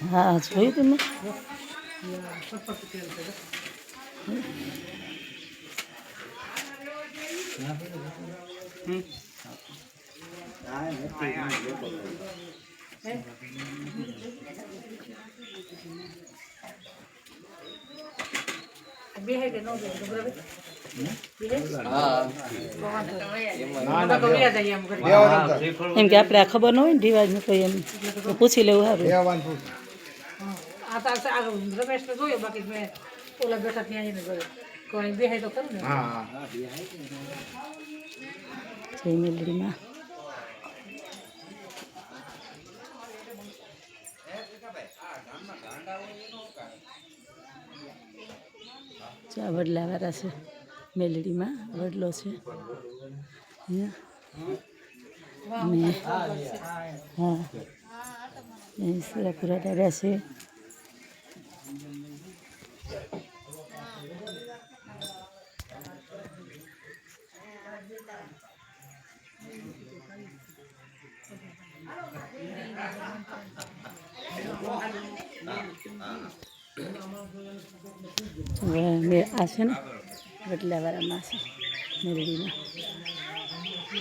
हाँ જોયું તમે એમ કે આપણે આ ખબર ન હોય ને રિવાજનું કોઈ એમ તો પૂછી લેવું સારું રમેશ ને જોયો બાકી મેં ઓલા બેઠા ત્યાં કોઈ બેહાય તો ખરું ને જય મેલડીમાં આ વડલાવાળા છે મેલડીમાં વડલો છે અને હા સુરાપુરા દાદા છે આ છે ને વડલાવાળામાં છે મેલડીમાં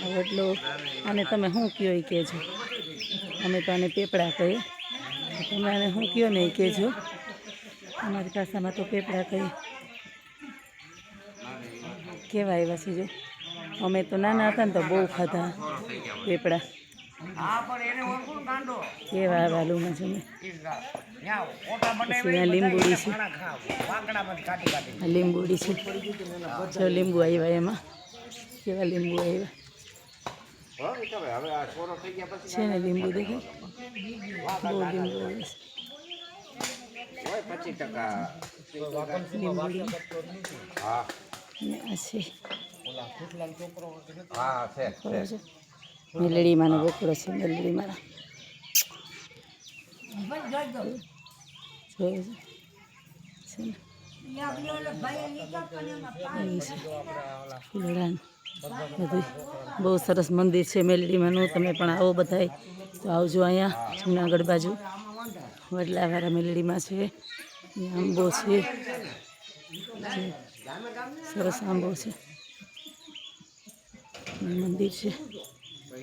આ વડલો આને તમે શું કહો એ કહેજો અમે તો આને પેપડા કહીએ તમે આને શું કહો ને એ કહેજો અમારી ભાષામાં તો પેપડા કહીએ કેવા આવ્યા છે જો અમે તો નાના હતા ને તો બહુ ખાધા પેપડા કેવા વાલુમાં છે મેં પછી લીંબુડી છે લીંબુડી છે જો લીંબુ આવ્યા એમાં કેવા લીંબુ આવ્યા છે ને લીંબુ દેખાય બહુ લીંબુ આવ્યા મેલડીમાં નો બોકડો છે મેલડીમાં બધું બહુ સરસ મંદિર છે મેલડીમાંનું તમે પણ આવો બધાય તો આવજો અહીંયા જુનાગઢ બાજુ વડલાવાળા મેલડીમાં છે આંબો છે સરસ આંબો છે મંદિર છે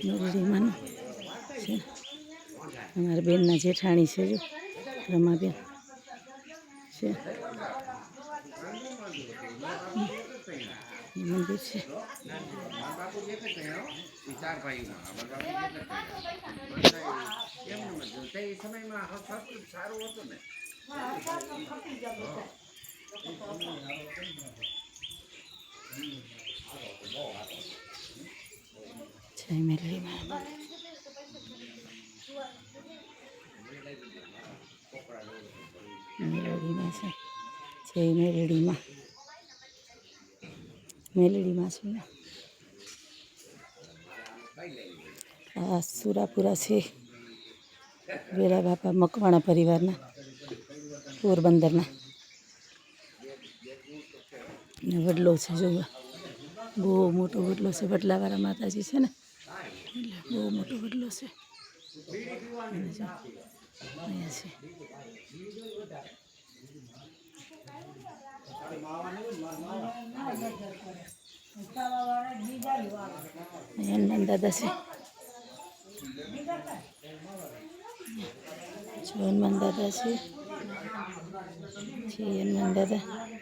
મેલડીમાંનું છે અમારા બેનના જેઠાણી છે જો રમાબેન છે મંદિર છે જય મેલડીમાં મેલડીમાં છે જય મેલડીમાં મેલડીમાં છે આ સુરાપુરા છે વેરા બાપા મકવાણા પરિવારના પોરબંદરના વડલો છે જોવા બહુ મોટો વડલો છે વડલાવાળા માતાજી છે ને એટલે બહુ મોટો વડલો છે અહીંયા છે હનુમાન દાદા છે હનુમાન દાદા છે હનુમાન દાદા છે